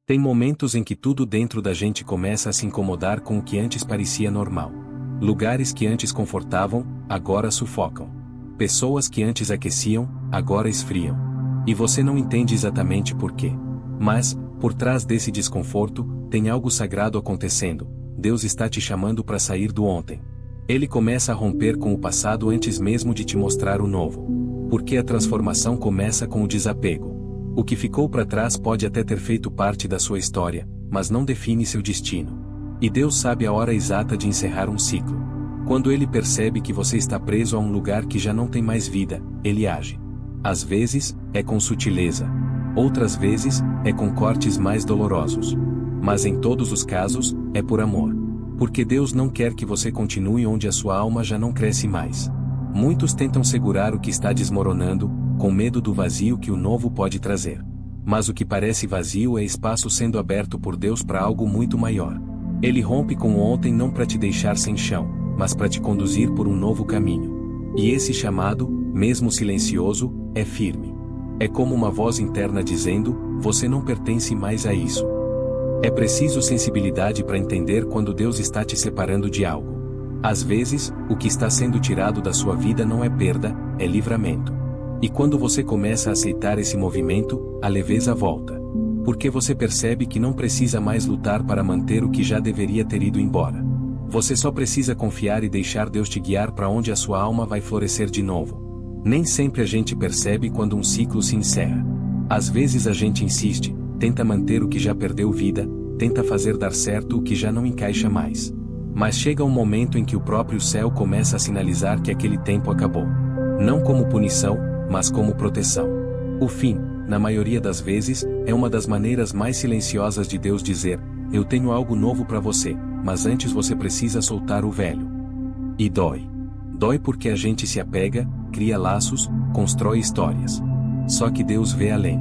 Tem momentos em que tudo dentro da gente começa a se incomodar com o que antes parecia normal. Lugares que antes confortavam, agora sufocam. Pessoas que antes aqueciam, agora esfriam. E você não entende exatamente por quê. Mas, por trás desse desconforto, tem algo sagrado acontecendo. Deus está te chamando para sair do ontem. Ele começa a romper com o passado antes mesmo de te mostrar o novo. Porque a transformação começa com o desapego. O que ficou para trás pode até ter feito parte da sua história, mas não define seu destino. E Deus sabe a hora exata de encerrar um ciclo. Quando Ele percebe que você está preso a um lugar que já não tem mais vida, Ele age. Às vezes, é com sutileza. Outras vezes, é com cortes mais dolorosos. Mas em todos os casos, é por amor. Porque Deus não quer que você continue onde a sua alma já não cresce mais. Muitos tentam segurar o que está desmoronando, com medo do vazio que o novo pode trazer. Mas o que parece vazio é espaço sendo aberto por Deus para algo muito maior. Ele rompe com o ontem não para te deixar sem chão, mas para te conduzir por um novo caminho. E esse chamado, mesmo silencioso, é firme. É como uma voz interna dizendo: você não pertence mais a isso. É preciso sensibilidade para entender quando Deus está te separando de algo. Às vezes, o que está sendo tirado da sua vida não é perda, é livramento. E quando você começa a aceitar esse movimento, a leveza volta. Porque você percebe que não precisa mais lutar para manter o que já deveria ter ido embora. Você só precisa confiar e deixar Deus te guiar para onde a sua alma vai florescer de novo. Nem sempre a gente percebe quando um ciclo se encerra. Às vezes a gente insiste, tenta manter o que já perdeu vida, tenta fazer dar certo o que já não encaixa mais. Mas chega um momento em que o próprio céu começa a sinalizar que aquele tempo acabou. Não como punição, mas como proteção. O fim, na maioria das vezes, é uma das maneiras mais silenciosas de Deus dizer: eu tenho algo novo para você, mas antes você precisa soltar o velho. E dói. Dói porque a gente se apega, cria laços, constrói histórias. Só que Deus vê além.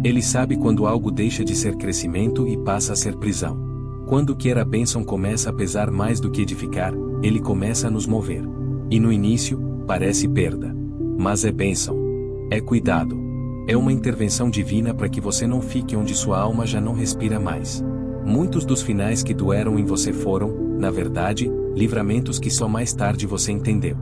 Ele sabe quando algo deixa de ser crescimento e passa a ser prisão. Quando o que era bênção começa a pesar mais do que edificar, Ele começa a nos mover. E no início, parece perda. Mas é bênção. É cuidado. É uma intervenção divina para que você não fique onde sua alma já não respira mais. Muitos dos finais que doeram em você foram, na verdade, livramentos que só mais tarde você entendeu.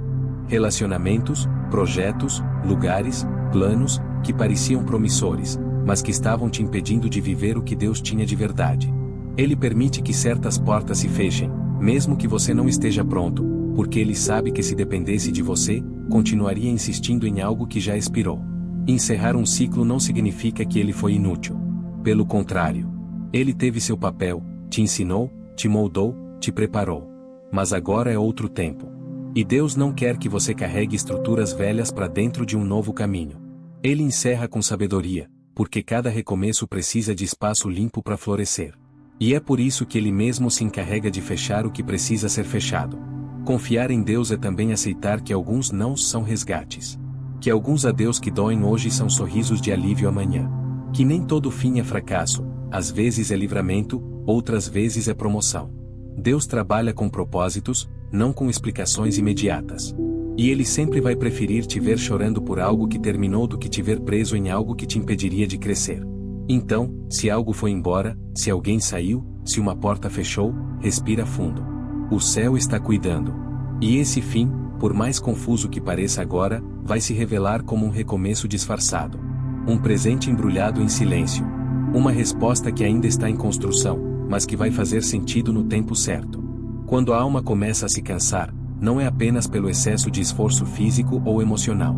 Relacionamentos, projetos, lugares, planos, que pareciam promissores, mas que estavam te impedindo de viver o que Deus tinha de verdade. Ele permite que certas portas se fechem, mesmo que você não esteja pronto, porque Ele sabe que se dependesse de você, continuaria insistindo em algo que já expirou. Encerrar um ciclo não significa que ele foi inútil. Pelo contrário. Ele teve seu papel, te ensinou, te moldou, te preparou. Mas agora é outro tempo. E Deus não quer que você carregue estruturas velhas para dentro de um novo caminho. Ele encerra com sabedoria, porque cada recomeço precisa de espaço limpo para florescer. E é por isso que Ele mesmo se encarrega de fechar o que precisa ser fechado. Confiar em Deus é também aceitar que alguns não são resgates. Que alguns adeus que doem hoje são sorrisos de alívio amanhã. Que nem todo fim é fracasso, às vezes é livramento, outras vezes é promoção. Deus trabalha com propósitos, não com explicações imediatas. E Ele sempre vai preferir te ver chorando por algo que terminou do que te ver preso em algo que te impediria de crescer. Então, se algo foi embora, se alguém saiu, se uma porta fechou, respira fundo. O céu está cuidando. E esse fim, por mais confuso que pareça agora, vai se revelar como um recomeço disfarçado. Um presente embrulhado em silêncio. Uma resposta que ainda está em construção, mas que vai fazer sentido no tempo certo. Quando a alma começa a se cansar, não é apenas pelo excesso de esforço físico ou emocional.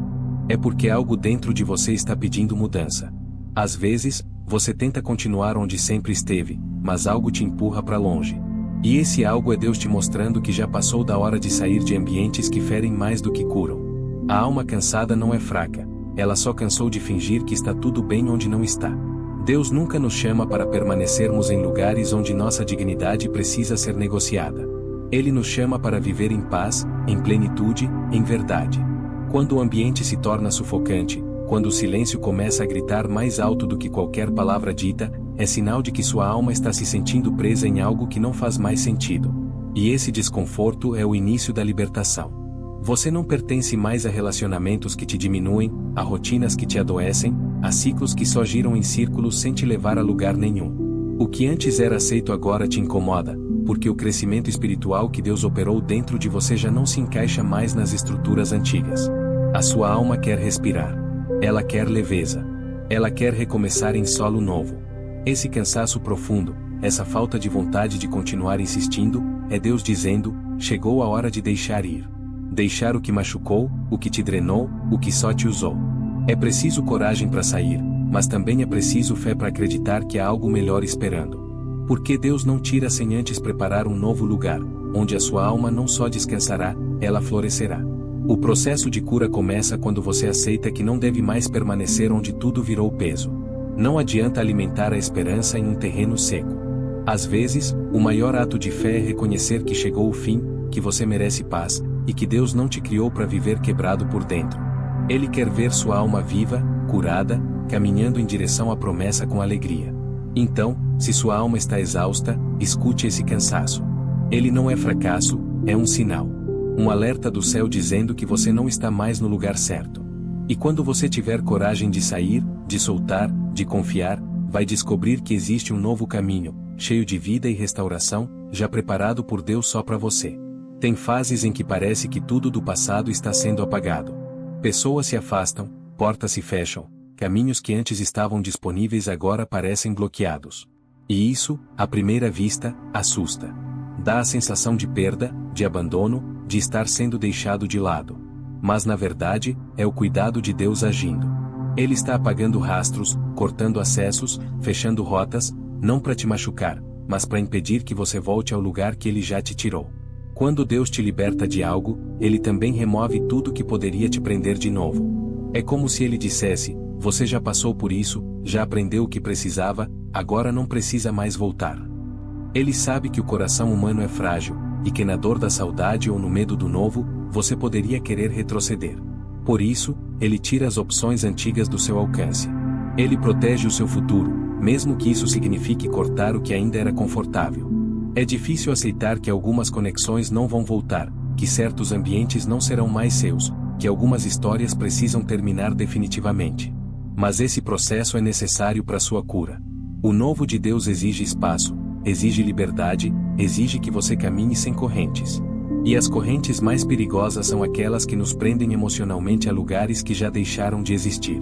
É porque algo dentro de você está pedindo mudança. Às vezes, você tenta continuar onde sempre esteve, mas algo te empurra para longe. E esse algo é Deus te mostrando que já passou da hora de sair de ambientes que ferem mais do que curam. A alma cansada não é fraca, ela só cansou de fingir que está tudo bem onde não está. Deus nunca nos chama para permanecermos em lugares onde nossa dignidade precisa ser negociada. Ele nos chama para viver em paz, em plenitude, em verdade. Quando o ambiente se torna sufocante, quando o silêncio começa a gritar mais alto do que qualquer palavra dita, é sinal de que sua alma está se sentindo presa em algo que não faz mais sentido. E esse desconforto é o início da libertação. Você não pertence mais a relacionamentos que te diminuem, a rotinas que te adoecem, a ciclos que só giram em círculos sem te levar a lugar nenhum. O que antes era aceito agora te incomoda, porque o crescimento espiritual que Deus operou dentro de você já não se encaixa mais nas estruturas antigas. A sua alma quer respirar. Ela quer leveza. Ela quer recomeçar em solo novo. Esse cansaço profundo, essa falta de vontade de continuar insistindo, é Deus dizendo: chegou a hora de deixar ir. Deixar o que machucou, o que te drenou, o que só te usou. É preciso coragem para sair, mas também é preciso fé para acreditar que há algo melhor esperando. Porque Deus não tira sem antes preparar um novo lugar, onde a sua alma não só descansará, ela florescerá. O processo de cura começa quando você aceita que não deve mais permanecer onde tudo virou peso. Não adianta alimentar a esperança em um terreno seco. Às vezes, o maior ato de fé é reconhecer que chegou o fim, que você merece paz, e que Deus não te criou para viver quebrado por dentro. Ele quer ver sua alma viva, curada, caminhando em direção à promessa com alegria. Então, se sua alma está exausta, escute esse cansaço. Ele não é fracasso, é um sinal. Um alerta do céu dizendo que você não está mais no lugar certo. E quando você tiver coragem de sair, de soltar, de confiar, vai descobrir que existe um novo caminho, cheio de vida e restauração, já preparado por Deus só para você. Tem fases em que parece que tudo do passado está sendo apagado. Pessoas se afastam, portas se fecham, caminhos que antes estavam disponíveis agora parecem bloqueados. E isso, à primeira vista, assusta. Dá a sensação de perda, de abandono, de estar sendo deixado de lado. Mas na verdade, é o cuidado de Deus agindo. Ele está apagando rastros, cortando acessos, fechando rotas, não para te machucar, mas para impedir que você volte ao lugar que Ele já te tirou. Quando Deus te liberta de algo, Ele também remove tudo que poderia te prender de novo. É como se Ele dissesse: você já passou por isso, já aprendeu o que precisava, agora não precisa mais voltar. Ele sabe que o coração humano é frágil, e que na dor da saudade ou no medo do novo, você poderia querer retroceder. Por isso, Ele tira as opções antigas do seu alcance. Ele protege o seu futuro, mesmo que isso signifique cortar o que ainda era confortável. É difícil aceitar que algumas conexões não vão voltar, que certos ambientes não serão mais seus, que algumas histórias precisam terminar definitivamente. Mas esse processo é necessário para sua cura. O novo de Deus exige espaço, exige liberdade, exige que você caminhe sem correntes. E as correntes mais perigosas são aquelas que nos prendem emocionalmente a lugares que já deixaram de existir.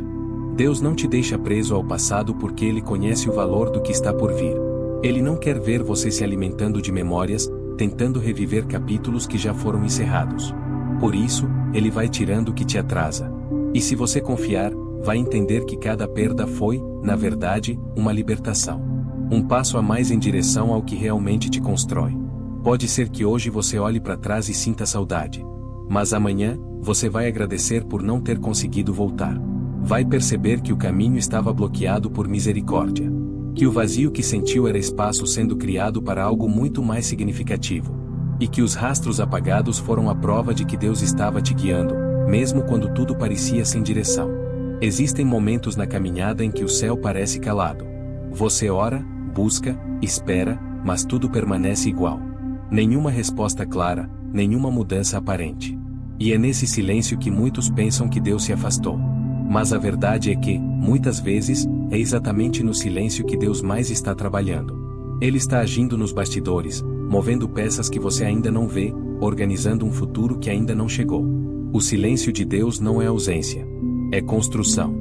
Deus não te deixa preso ao passado porque Ele conhece o valor do que está por vir. Ele não quer ver você se alimentando de memórias, tentando reviver capítulos que já foram encerrados. Por isso, Ele vai tirando o que te atrasa. E se você confiar, vai entender que cada perda foi, na verdade, uma libertação. Um passo a mais em direção ao que realmente te constrói. Pode ser que hoje você olhe para trás e sinta saudade. Mas amanhã, você vai agradecer por não ter conseguido voltar. Vai perceber que o caminho estava bloqueado por misericórdia. Que o vazio que sentiu era espaço sendo criado para algo muito mais significativo. E que os rastros apagados foram a prova de que Deus estava te guiando, mesmo quando tudo parecia sem direção. Existem momentos na caminhada em que o céu parece calado. Você ora, busca, espera, mas tudo permanece igual. Nenhuma resposta clara, nenhuma mudança aparente. E é nesse silêncio que muitos pensam que Deus se afastou. Mas a verdade é que, muitas vezes, é exatamente no silêncio que Deus mais está trabalhando. Ele está agindo nos bastidores, movendo peças que você ainda não vê, organizando um futuro que ainda não chegou. O silêncio de Deus não é ausência. É construção.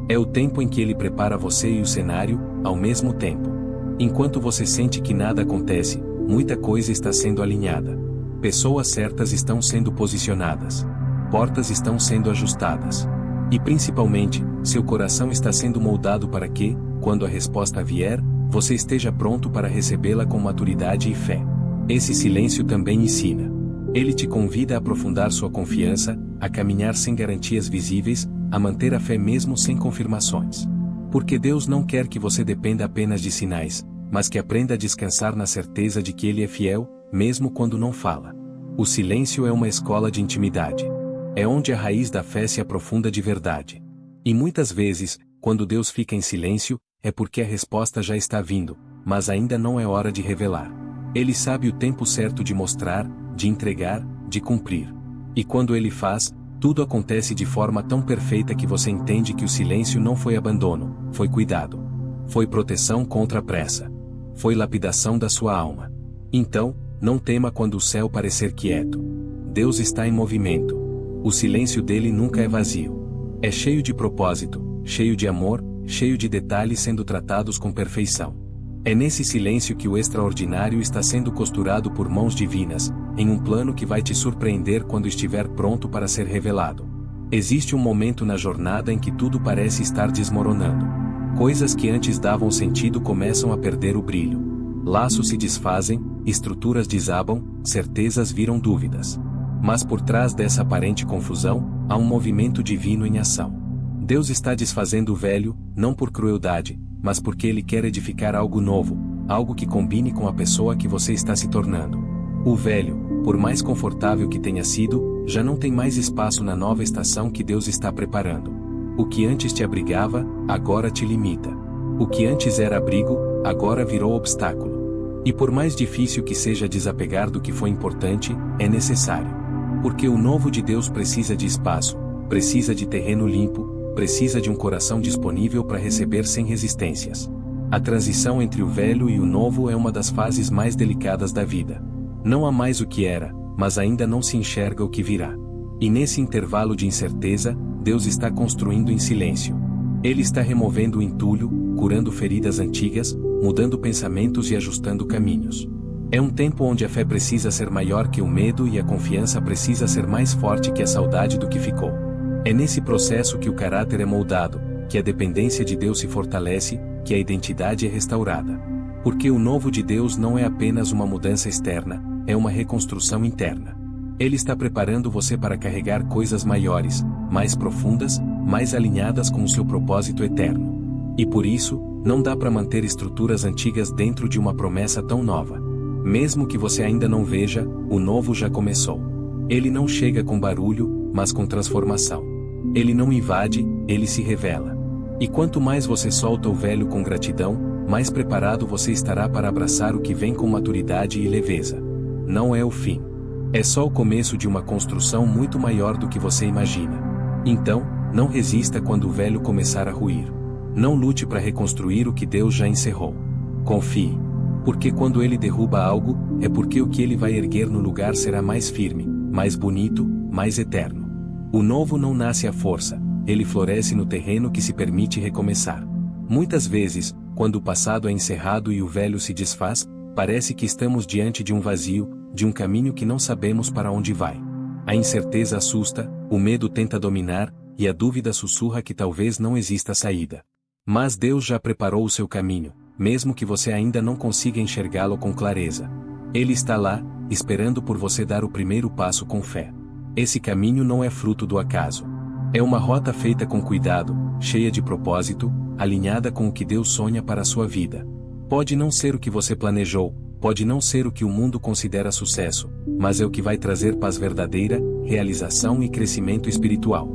É o tempo em que Ele prepara você e o cenário, ao mesmo tempo. Enquanto você sente que nada acontece, muita coisa está sendo alinhada. Pessoas certas estão sendo posicionadas. Portas estão sendo ajustadas. E principalmente, seu coração está sendo moldado para que, quando a resposta vier, você esteja pronto para recebê-la com maturidade e fé. Esse silêncio também ensina. Ele te convida a aprofundar sua confiança, a caminhar sem garantias visíveis, a manter a fé mesmo sem confirmações. Porque Deus não quer que você dependa apenas de sinais, mas que aprenda a descansar na certeza de que Ele é fiel, mesmo quando não fala. O silêncio é uma escola de intimidade. É onde a raiz da fé se aprofunda de verdade. E muitas vezes, quando Deus fica em silêncio, é porque a resposta já está vindo, mas ainda não é hora de revelar. Ele sabe o tempo certo de mostrar, de entregar, de cumprir. E quando Ele faz, tudo acontece de forma tão perfeita que você entende que o silêncio não foi abandono, foi cuidado. Foi proteção contra a pressa. foi lapidação da sua alma. Então, não tema quando o céu parecer quieto. Deus está em movimento. O silêncio dele nunca é vazio. É cheio de propósito, cheio de amor, cheio de detalhes sendo tratados com perfeição. É nesse silêncio que o extraordinário está sendo costurado por mãos divinas, em um plano que vai te surpreender quando estiver pronto para ser revelado. Existe um momento na jornada em que tudo parece estar desmoronando. Coisas que antes davam sentido começam a perder o brilho. Laços se desfazem, estruturas desabam, certezas viram dúvidas. Mas por trás dessa aparente confusão, há um movimento divino em ação. Deus está desfazendo o velho, não por crueldade, mas porque Ele quer edificar algo novo, algo que combine com a pessoa que você está se tornando. O velho, por mais confortável que tenha sido, já não tem mais espaço na nova estação que Deus está preparando. O que antes te abrigava, agora te limita. O que antes era abrigo, agora virou obstáculo. E por mais difícil que seja desapegar do que foi importante, é necessário. Porque o novo de Deus precisa de espaço, precisa de terreno limpo, precisa de um coração disponível para receber sem resistências. A transição entre o velho e o novo é uma das fases mais delicadas da vida. Não há mais o que era, mas ainda não se enxerga o que virá. E nesse intervalo de incerteza, Deus está construindo em silêncio. Ele está removendo o entulho, curando feridas antigas, mudando pensamentos e ajustando caminhos. É um tempo onde a fé precisa ser maior que o medo e a confiança precisa ser mais forte que a saudade do que ficou. É nesse processo que o caráter é moldado, que a dependência de Deus se fortalece, que a identidade é restaurada. Porque o novo de Deus não é apenas uma mudança externa, é uma reconstrução interna. Ele está preparando você para carregar coisas maiores, mais profundas, mais alinhadas com o seu propósito eterno. E por isso, não dá para manter estruturas antigas dentro de uma promessa tão nova. Mesmo que você ainda não veja, o novo já começou. Ele não chega com barulho, mas com transformação. Ele não invade, ele se revela. E quanto mais você solta o velho com gratidão, mais preparado você estará para abraçar o que vem com maturidade e leveza. Não é o fim. É só o começo de uma construção muito maior do que você imagina. Então, não resista quando o velho começar a ruir. Não lute para reconstruir o que Deus já encerrou. Confie. Porque quando Ele derruba algo, é porque o que Ele vai erguer no lugar será mais firme, mais bonito, mais eterno. O novo não nasce à força, ele floresce no terreno que se permite recomeçar. Muitas vezes, quando o passado é encerrado e o velho se desfaz, parece que estamos diante de um vazio, de um caminho que não sabemos para onde vai. A incerteza assusta, o medo tenta dominar, e a dúvida sussurra que talvez não exista saída. Mas Deus já preparou o seu caminho, mesmo que você ainda não consiga enxergá-lo com clareza. Ele está lá, esperando por você dar o primeiro passo com fé. Esse caminho não é fruto do acaso. É uma rota feita com cuidado, cheia de propósito, alinhada com o que Deus sonha para a sua vida. Pode não ser o que você planejou, pode não ser o que o mundo considera sucesso, mas é o que vai trazer paz verdadeira, realização e crescimento espiritual.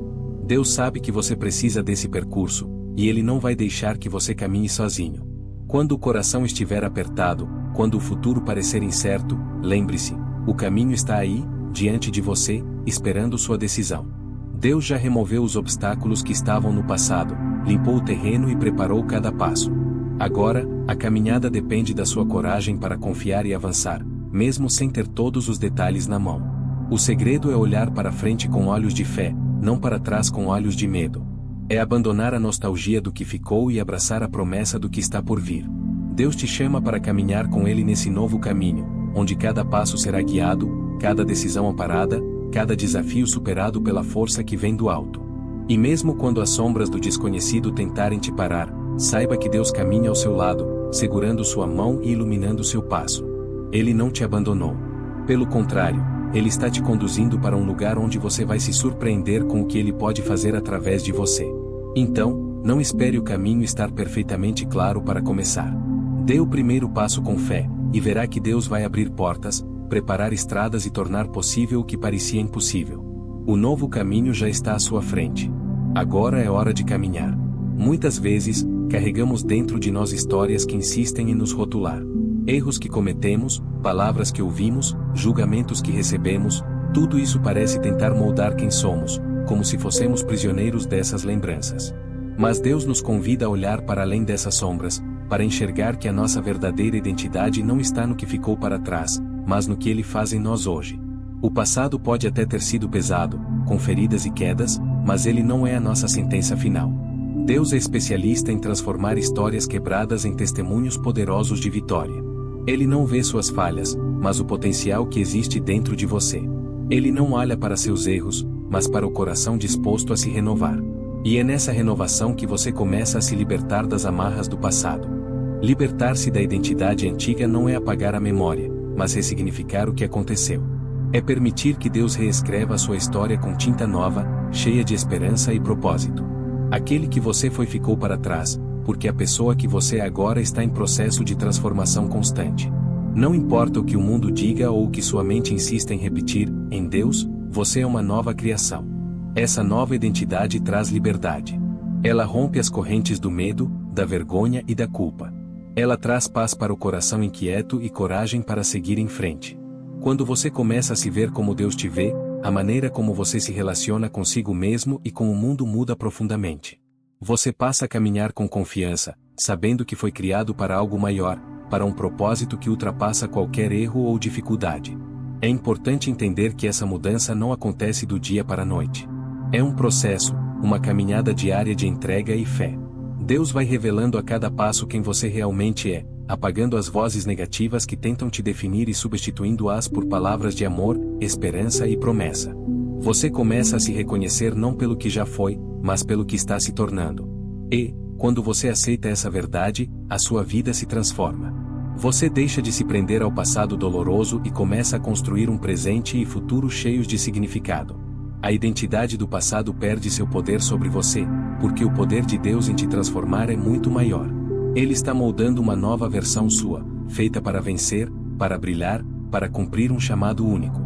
Deus sabe que você precisa desse percurso, e Ele não vai deixar que você caminhe sozinho. Quando o coração estiver apertado, quando o futuro parecer incerto, lembre-se, o caminho está aí, diante de você, esperando sua decisão. Deus já removeu os obstáculos que estavam no passado, limpou o terreno e preparou cada passo. Agora, a caminhada depende da sua coragem para confiar e avançar, mesmo sem ter todos os detalhes na mão. O segredo é olhar para frente com olhos de fé, não para trás com olhos de medo. É abandonar a nostalgia do que ficou e abraçar a promessa do que está por vir. Deus te chama para caminhar com Ele nesse novo caminho, onde cada passo será guiado, cada decisão amparada, cada desafio superado pela força que vem do alto. E mesmo quando as sombras do desconhecido tentarem te parar, saiba que Deus caminha ao seu lado, segurando sua mão e iluminando seu passo. Ele não te abandonou. Pelo contrário, Ele está te conduzindo para um lugar onde você vai se surpreender com o que Ele pode fazer através de você. Então, não espere o caminho estar perfeitamente claro para começar. Dê o primeiro passo com fé, e verá que Deus vai abrir portas, preparar estradas e tornar possível o que parecia impossível. O novo caminho já está à sua frente. Agora é hora de caminhar. Muitas vezes, carregamos dentro de nós histórias que insistem em nos rotular. Erros que cometemos, palavras que ouvimos, julgamentos que recebemos, tudo isso parece tentar moldar quem somos, como se fôssemos prisioneiros dessas lembranças. Mas Deus nos convida a olhar para além dessas sombras, para enxergar que a nossa verdadeira identidade não está no que ficou para trás, mas no que Ele faz em nós hoje. O passado pode até ter sido pesado, com feridas e quedas, mas ele não é a nossa sentença final. Deus é especialista em transformar histórias quebradas em testemunhos poderosos de vitória. Ele não vê suas falhas, mas o potencial que existe dentro de você. Ele não olha para seus erros, mas para o coração disposto a se renovar. E é nessa renovação que você começa a se libertar das amarras do passado. Libertar-se da identidade antiga não é apagar a memória, mas ressignificar o que aconteceu. É permitir que Deus reescreva a sua história com tinta nova, cheia de esperança e propósito. Aquele que você foi ficou para trás, porque a pessoa que você é agora está em processo de transformação constante. Não importa o que o mundo diga ou o que sua mente insista em repetir, em Deus, você é uma nova criação. Essa nova identidade traz liberdade. Ela rompe as correntes do medo, da vergonha e da culpa. Ela traz paz para o coração inquieto e coragem para seguir em frente. Quando você começa a se ver como Deus te vê, a maneira como você se relaciona consigo mesmo e com o mundo muda profundamente. Você passa a caminhar com confiança, sabendo que foi criado para algo maior, para um propósito que ultrapassa qualquer erro ou dificuldade. É importante entender que essa mudança não acontece do dia para a noite. É um processo, uma caminhada diária de entrega e fé. Deus vai revelando a cada passo quem você realmente é, apagando as vozes negativas que tentam te definir e substituindo-as por palavras de amor, esperança e promessa. Você começa a se reconhecer não pelo que já foi, mas pelo que está se tornando. E, quando você aceita essa verdade, a sua vida se transforma. Você deixa de se prender ao passado doloroso e começa a construir um presente e futuro cheios de significado. A identidade do passado perde seu poder sobre você, porque o poder de Deus em te transformar é muito maior. Ele está moldando uma nova versão sua, feita para vencer, para brilhar, para cumprir um chamado único.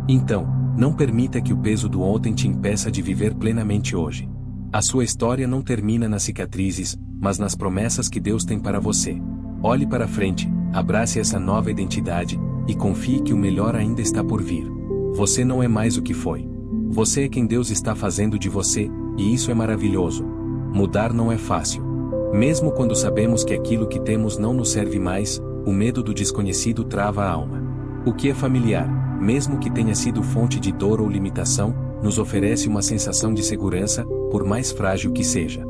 Então, não permita que o peso do ontem te impeça de viver plenamente hoje. A sua história não termina nas cicatrizes, mas nas promessas que Deus tem para você. Olhe para frente, abrace essa nova identidade, e confie que o melhor ainda está por vir. Você não é mais o que foi. Você é quem Deus está fazendo de você, e isso é maravilhoso. Mudar não é fácil. Mesmo quando sabemos que aquilo que temos não nos serve mais, o medo do desconhecido trava a alma. O que é familiar, mesmo que tenha sido fonte de dor ou limitação, nos oferece uma sensação de segurança, por mais frágil que seja.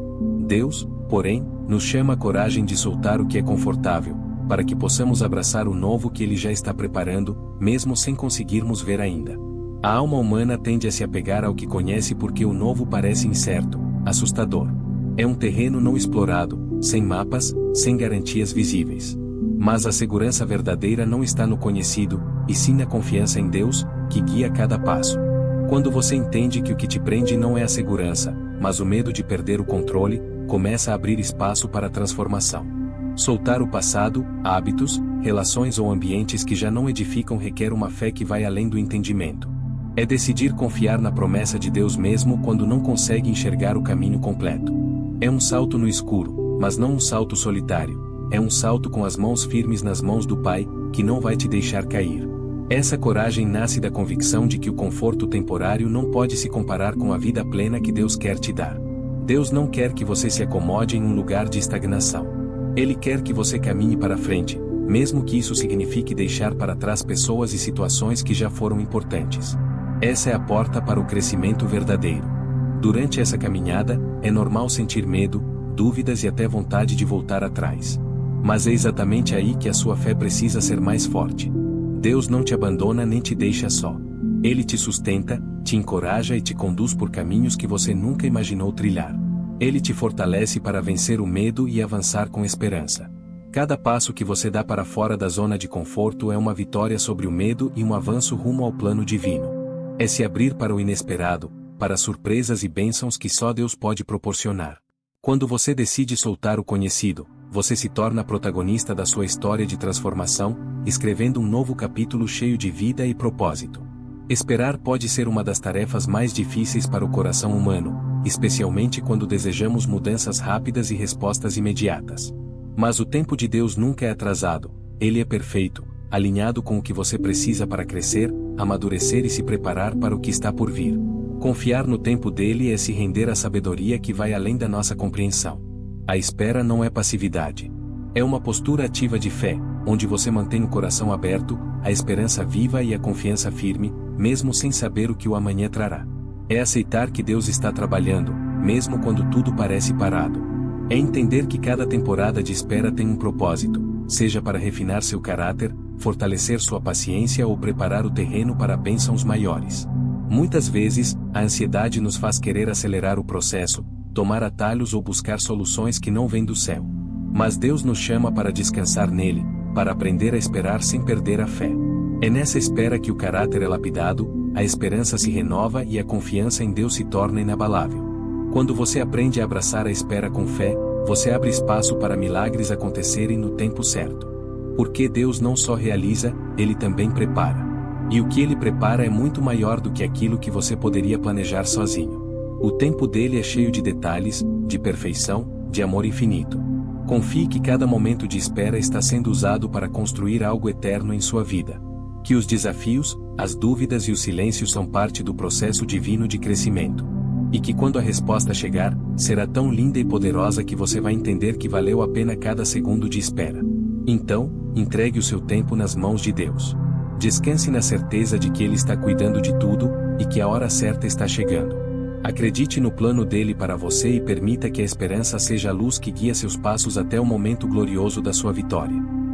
Deus, porém, nos chama a coragem de soltar o que é confortável, para que possamos abraçar o novo que Ele já está preparando, mesmo sem conseguirmos ver ainda. A alma humana tende a se apegar ao que conhece porque o novo parece incerto, assustador. É um terreno não explorado, sem mapas, sem garantias visíveis. Mas a segurança verdadeira não está no conhecido, e sim na confiança em Deus, que guia cada passo. Quando você entende que o que te prende não é a segurança, mas o medo de perder o controle, começa a abrir espaço para a transformação. Soltar o passado, hábitos, relações ou ambientes que já não edificam requer uma fé que vai além do entendimento. É decidir confiar na promessa de Deus mesmo quando não consegue enxergar o caminho completo. É um salto no escuro, mas não um salto solitário. É um salto com as mãos firmes nas mãos do Pai, que não vai te deixar cair. Essa coragem nasce da convicção de que o conforto temporário não pode se comparar com a vida plena que Deus quer te dar. Deus não quer que você se acomode em um lugar de estagnação. Ele quer que você caminhe para frente, mesmo que isso signifique deixar para trás pessoas e situações que já foram importantes. Essa é a porta para o crescimento verdadeiro. Durante essa caminhada, é normal sentir medo, dúvidas e até vontade de voltar atrás. Mas é exatamente aí que a sua fé precisa ser mais forte. Deus não te abandona nem te deixa só. Ele te sustenta, te encoraja e te conduz por caminhos que você nunca imaginou trilhar. Ele te fortalece para vencer o medo e avançar com esperança. Cada passo que você dá para fora da zona de conforto é uma vitória sobre o medo e um avanço rumo ao plano divino. É se abrir para o inesperado, para surpresas e bênçãos que só Deus pode proporcionar. Quando você decide soltar o conhecido, você se torna protagonista da sua história de transformação, escrevendo um novo capítulo cheio de vida e propósito. Esperar pode ser uma das tarefas mais difíceis para o coração humano, especialmente quando desejamos mudanças rápidas e respostas imediatas. Mas o tempo de Deus nunca é atrasado, Ele é perfeito, alinhado com o que você precisa para crescer, amadurecer e se preparar para o que está por vir. Confiar no tempo dele é se render à sabedoria que vai além da nossa compreensão. A espera não é passividade. É uma postura ativa de fé, onde você mantém o coração aberto, a esperança viva e a confiança firme, mesmo sem saber o que o amanhã trará. É aceitar que Deus está trabalhando, mesmo quando tudo parece parado. É entender que cada temporada de espera tem um propósito, seja para refinar seu caráter, fortalecer sua paciência ou preparar o terreno para bênçãos maiores. Muitas vezes, a ansiedade nos faz querer acelerar o processo, tomar atalhos ou buscar soluções que não vêm do céu. Mas Deus nos chama para descansar nele, para aprender a esperar sem perder a fé. É nessa espera que o caráter é lapidado, a esperança se renova e a confiança em Deus se torna inabalável. Quando você aprende a abraçar a espera com fé, você abre espaço para milagres acontecerem no tempo certo. Porque Deus não só realiza, Ele também prepara. E o que Ele prepara é muito maior do que aquilo que você poderia planejar sozinho. O tempo dele é cheio de detalhes, de perfeição, de amor infinito. Confie que cada momento de espera está sendo usado para construir algo eterno em sua vida. Que os desafios, as dúvidas e o silêncio são parte do processo divino de crescimento. E que quando a resposta chegar, será tão linda e poderosa que você vai entender que valeu a pena cada segundo de espera. Então, entregue o seu tempo nas mãos de Deus. Descanse na certeza de que Ele está cuidando de tudo, e que a hora certa está chegando. Acredite no plano dele para você e permita que a esperança seja a luz que guia seus passos até o momento glorioso da sua vitória.